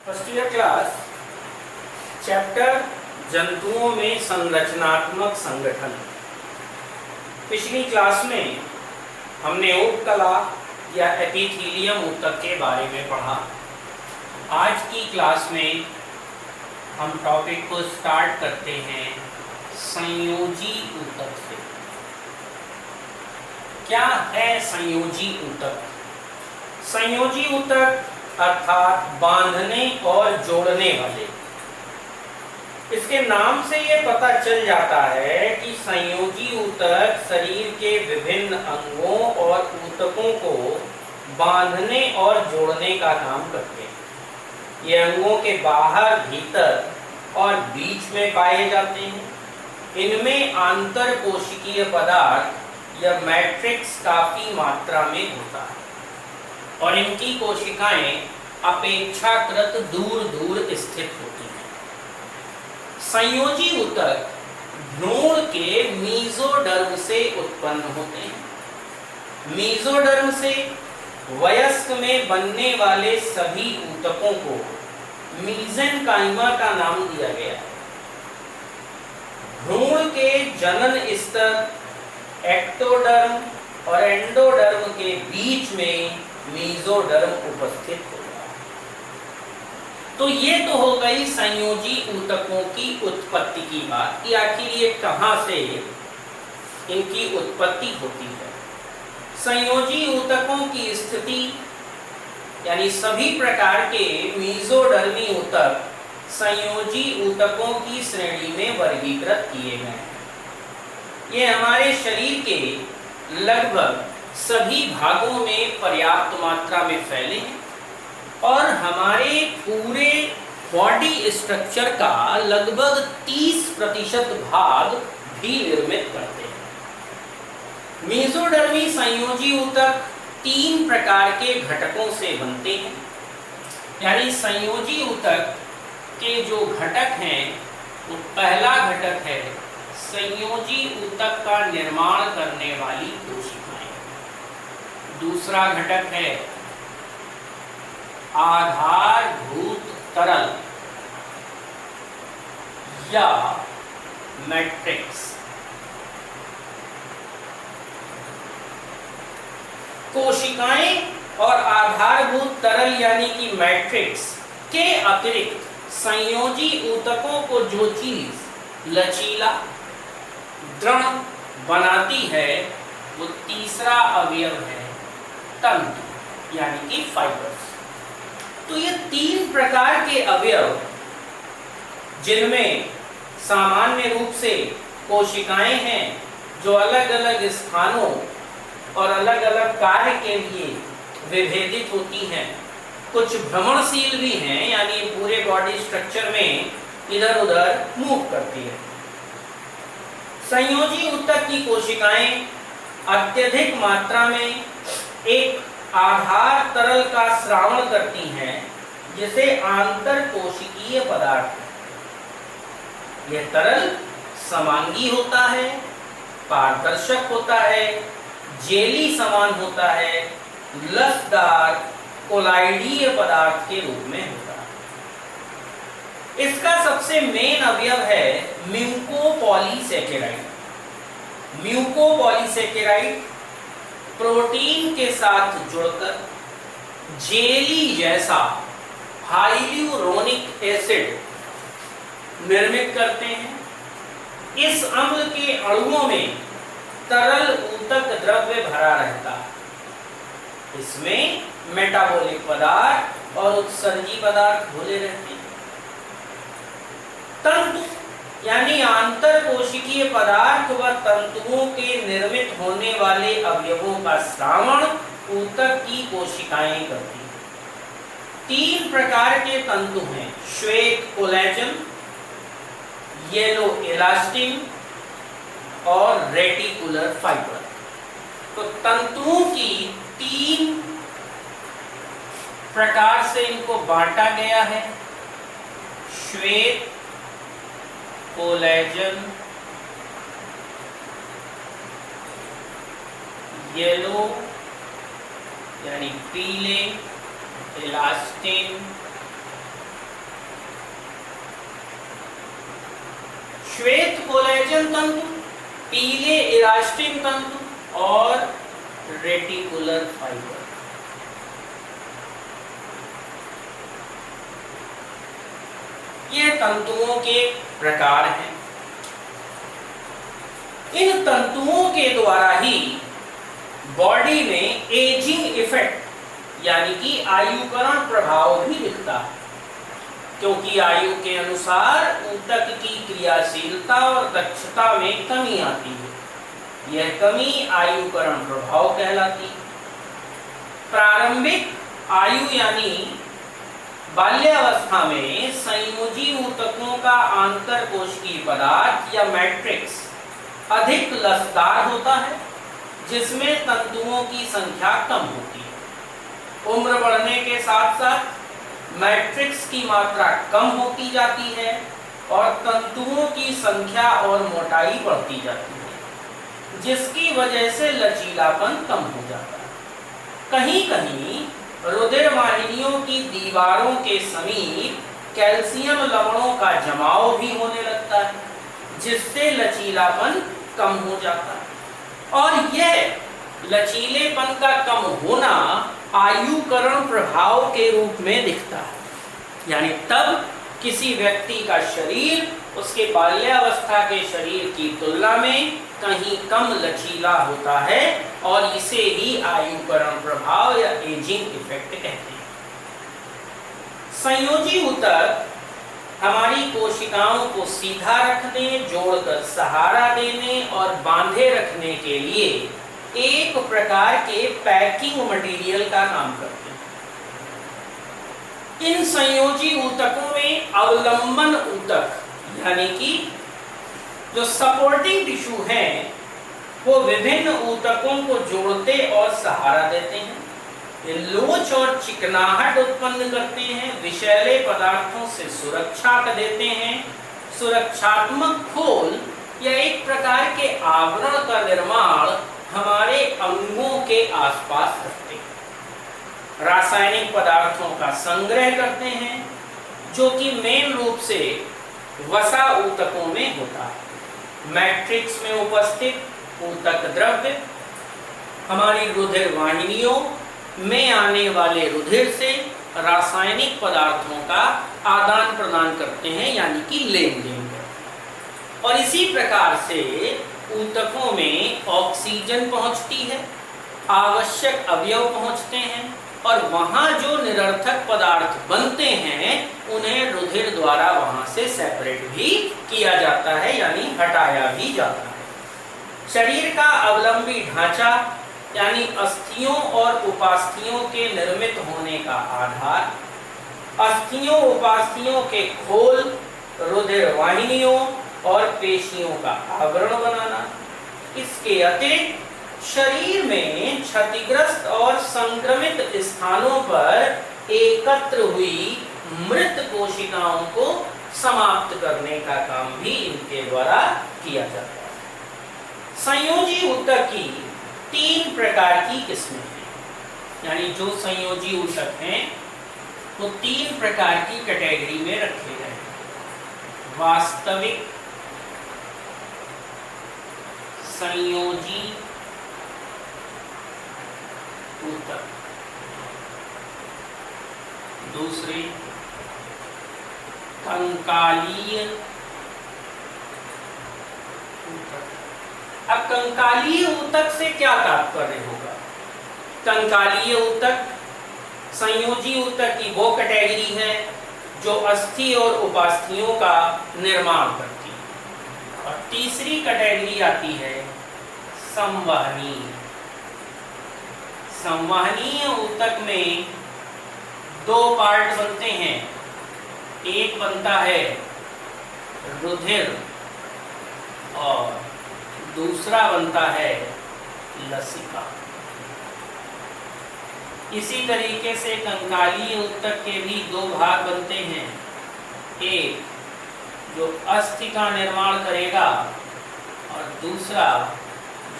First year class chapter जंतुओं में संरचनात्मक संगठन। पिछली क्लास में हमने उपकला या एपिथेलियम ऊतक के बारे में पढ़ा। आज की क्लास में हम टॉपिक को स्टार्ट करते हैं संयोजी ऊतक से। क्या है संयोजी ऊतक? संयोजी ऊतक अर्थात बांधने और जोड़ने वाले। इसके नाम से ये पता चल जाता है कि संयोजी ऊतक शरीर के विभिन्न अंगों और ऊतकों को बांधने और जोड़ने का काम करते हैं। ये अंगों के बाहर, भीतर और बीच में पाए जाते हैं। इनमें आंतर कोशिकीय पदार्थ या मैट्रिक्स काफी मात्रा में होता है और इनकी कोशिकाएं अपेक्षाकृत दूर दूर स्थित होती हैं। संयोजी ऊतक भ्रूण के मीजोडर्म से उत्पन्न होते हैं। मीजोडर्म से वयस्क में बनने वाले सभी ऊतकों को मीजेनकाइमा का नाम दिया गया है। भ्रूण के जनन स्तर एक्टोडर्म और एंडोडर्म के बीच में मीजोडर्म उपस्थित होगा। तो ये तो हो गई संयोजी ऊतकों की उत्पत्ति की बात कि आखिर ये कहां से इनकी उत्पत्ति होती है। संयोजी ऊतकों की स्थिति यानी सभी प्रकार के मीजोडर्मी ऊतक संयोजी ऊतकों की श्रेणी में वर्गीकृत किए गए हैं। ये हमारे शरीर के लगभग सभी भागों में पर्याप्त मात्रा में फैले हैं और हमारे पूरे बॉडी स्ट्रक्चर का लगभग 30% भाग भी निर्मित करते हैं। मीजोडर्मी संयोजी ऊतक 3 प्रकार के घटकों से बनते हैं। यानी संयोजी ऊतक के जो घटक हैं, वो पहला घटक है संयोजी ऊतक का निर्माण करने वाली कोशिकाएं। दूसरा घटक है आधारभूत तरल या मैट्रिक्स। कोशिकाएं और आधारभूत तरल यानी कि मैट्रिक्स के अतिरिक्त संयोजी ऊतकों को जो चीज लचीला दृढ़ बनाती है वो तीसरा अवयव है तंतु यानी कि फाइबर्स। तो ये 3 प्रकार के अवयव जिनमें सामान्य रूप से कोशिकाएं हैं जो अलग अलग स्थानों और अलग अलग कार्य के लिए विभेदित होती हैं। कुछ भ्रमणशील भी हैं यानी पूरे बॉडी स्ट्रक्चर में इधर उधर मूव करती है। संयोजी ऊतक की कोशिकाएं अत्यधिक मात्रा में एक आधार तरल का स्रावण करती हैं जिसे आंतर कोशिकीय पदार्थ। यह तरल समांगी होता है, पारदर्शक होता है, जेली समान होता है, लसदार कोलाइडीय पदार्थ के रूप में होता है। इसका सबसे मेन अवयव है म्यूकोपॉलीसैकेराइड। म्यूकोपॉलीसैकेराइड प्रोटीन के साथ जुड़कर जेली जैसा हाइल्यूरोनिक एसिड निर्मित करते हैं। इस अम्ल के अणुओं में तरल ऊतक द्रव्य भरा रहता है। इसमें मेटाबॉलिक पदार्थ और उत्सर्जी पदार्थ घुले रहते हैं। तंतु यानी आंतर कोशिकीय पदार्थ व तंतुओं के निर्मित होने वाले अवयवों का स्रावण ऊतक की कोशिकाएं करती हैं। 3 प्रकार के तंतु हैं, श्वेत कोलेजन, येलो इलास्टिन और रेटिकुलर फाइबर। तो तंतुओं की 3 प्रकार से इनको बांटा गया है, श्वेत, कोलेजन, येलो यानी पीले, इलास्टिन श्वेत कोलेजन तंतु, पीले इलास्टिन तंतु और रेटिकुलर फाइबर। ये तंतुओं के प्रकार हैं। इन तंतुओं के द्वारा ही बॉडी में एजिंग इफेक्ट यानी कि आयुकरण प्रभाव भी दिखता है, क्योंकि आयु के अनुसार ऊतक की क्रियाशीलता और दक्षता में कमी आती है। यह कमी आयुकरण प्रभाव कहलाती है। प्रारंभिक आयु यानी बाल्यावस्था में संयोजी ऊतकों का आंतरकोशिकीय पदार्थ या मैट्रिक्स अधिक लसदार होता है, जिसमें तंतुओं की संख्या कम होती है। उम्र बढ़ने के साथ साथ मैट्रिक्स की मात्रा कम होती जाती है और तंतुओं की संख्या और मोटाई बढ़ती जाती है, जिसकी वजह से लचीलापन कम हो जाता है। कहीं कहीं रुधिर वाहिनियों की दीवारों के समीप कैल्शियम लवणों का जमाव भी होने लगता है, जिससे लचीलापन कम हो जाता है। और यह लचीलेपन का कम होना आयुकरण प्रभाव के रूप में दिखता है। यानी तब किसी व्यक्ति का शरीर उसके बाल्यावस्था के शरीर की तुलना में कहीं कम लचीला होता है और इसे ही आयुकरण प्रभाव या एजिंग इफेक्ट कहते हैं। संयोजी ऊतक हमारी कोशिकाओं को सीधा रखने, जोड़कर सहारा देने और बांधे रखने के लिए एक प्रकार के पैकिंग मटेरियल का काम करते हैं। इन संयोजी ऊतकों में अवलंबन ऊतक यानी कि जो सपोर्टिंग टिश्यू हैं, वो विभिन्न ऊतकों को जोड़ते और सहारा देते हैं। ये लोच और चिकनाहट उत्पन्न करते हैं, विषैले पदार्थों से सुरक्षा देते हैं, सुरक्षात्मक खोल या एक प्रकार के आवरण का निर्माण हमारे अंगों के आसपास करते हैं। रासायनिक पदार्थों का संग्रह करते हैं, जो कि मेन रूप से वसा ऊतकों में होता है। मैट्रिक्स में उपस्थित ऊतक द्रव्य हमारी रुधिर वाहिनियों में आने वाले रुधिर से रासायनिक पदार्थों का आदान प्रदान करते हैं, यानी कि लेन देन करते हैं। और इसी प्रकार से ऊतकों में ऑक्सीजन पहुंचती है, आवश्यक अवयव पहुंचते हैं और वहां जो निरर्थक पदार्थ बनते हैं उन्हें रुधिर द्वारा वहां से सेपरेट भी किया जाता है, यानी हटाया भी जाता है। शरीर का अवलंबी ढांचा यानी अस्थियों और उपास्थियों के निर्मित होने का आधार, अस्थियों उपास्थियों के खोल, रुधिर वाहिनियों और पेशियों का आवरण बनाना। इसके अतिरिक्त शरीर में क्षतिग्रस्त और संक्रमित स्थानों पर एकत्र हुई मृत कोशिकाओं को समाप्त करने का काम भी इनके द्वारा किया जाता है। संयोजी ऊतक की 3 प्रकार की किस्में हैं, यानी जो संयोजी ऊतक हैं वो 3 प्रकार की कैटेगरी में रखे गए हैं। वास्तविक संयोजी ऊतक, दूसरे कंकालीय ऊतक। अब कंकालीय ऊतक से क्या तात्पर्य होगा? कंकालीय ऊतक संयोजी ऊतक की वो कैटेगरी है जो अस्थि और उपास्थियों का निर्माण करती है। और तीसरी कैटेगरी आती है संवहनीय। संवहनीय ऊतक में 2 पार्ट बनते हैं, एक बनता है रुधिर और दूसरा बनता है लसिका। इसी तरीके से कंकालीय ऊतक के भी 2 भाग बनते हैं, एक जो अस्थि का निर्माण करेगा और दूसरा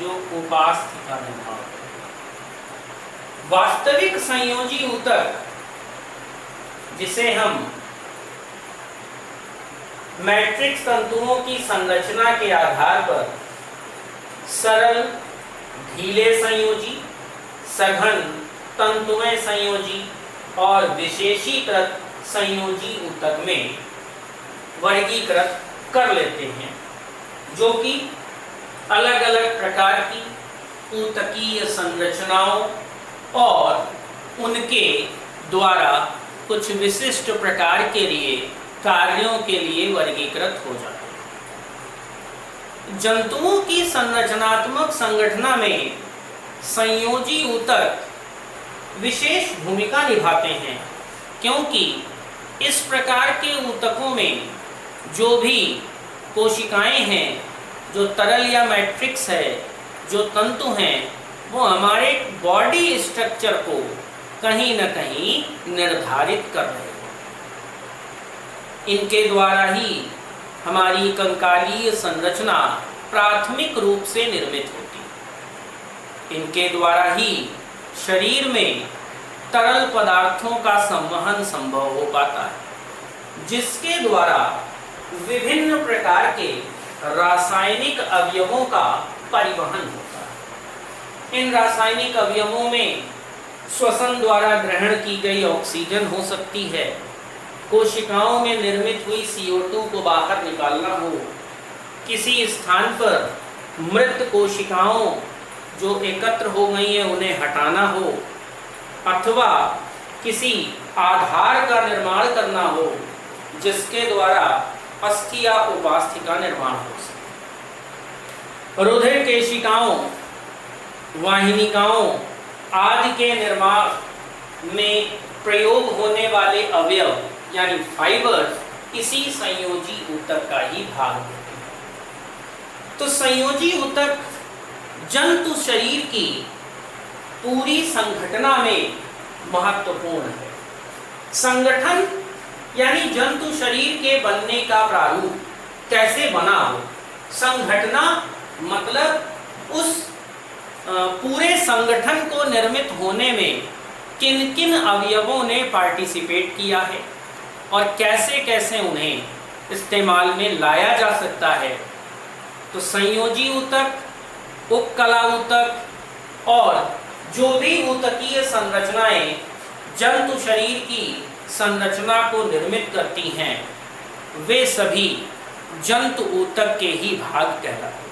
जो उपास्थि का निर्माण करेगा। वास्तविक संयोजी ऊतक जिसे हम मैट्रिक्स तंतुओं की संरचना के आधार पर सरल ढीले संयोजी, सघन तंतुमय संयोजी और विशेषीकृत संयोजी ऊतक में वर्गीकृत कर लेते हैं, जो कि अलग अलग प्रकार की ऊतकीय संरचनाओं और उनके द्वारा कुछ विशिष्ट प्रकार के लिए कार्यों के लिए वर्गीकृत हो जाते हैं। जंतुओं की संरचनात्मक संगठना में संयोजी ऊतक विशेष भूमिका निभाते हैं, क्योंकि इस प्रकार के ऊतकों में जो भी कोशिकाएं हैं, जो तरल या मैट्रिक्स है, जो तंतु हैं, वो हमारे बॉडी स्ट्रक्चर को कहीं न कहीं निर्धारित कर रहे हैं। इनके द्वारा ही हमारी कंकालीय संरचना प्राथमिक रूप से निर्मित होती है। इनके द्वारा ही शरीर में तरल पदार्थों का संवहन संभव हो पाता है, जिसके द्वारा विभिन्न प्रकार के रासायनिक अवयवों का परिवहन होता है। इन रासायनिक अवयवों में श्वसन द्वारा ग्रहण की गई ऑक्सीजन हो सकती है, कोशिकाओं में निर्मित हुई CO2 को बाहर निकालना हो, किसी स्थान पर मृत कोशिकाओं जो एकत्र हो गई हैं उन्हें हटाना हो, अथवा किसी आधार का निर्माण करना हो जिसके द्वारा अस्थि या उपास्थि का निर्माण हो सके। रुधिर केशिकाओं, वाहिनिकाओं आदि के निर्माण में प्रयोग होने वाले अवयव यानी फाइबर्स इसी संयोजी ऊतक का ही भाग होते हैं। तो संयोजी ऊतक जंतु शरीर की पूरी संघटना में महत्वपूर्ण है। संगठन यानी जंतु शरीर के बनने का प्रारूप कैसे बना हो, संघटना मतलब उस पूरे संगठन को निर्मित होने में किन किन अवयवों ने पार्टिसिपेट किया है और कैसे कैसे उन्हें इस्तेमाल में लाया जा सकता है। तो संयोजी ऊतक, उपकला ऊतक और जो भी ऊतकीय संरचनाएं जंतु शरीर की संरचना को निर्मित करती हैं, वे सभी जंतु ऊतक के ही भाग कहलाते हैं।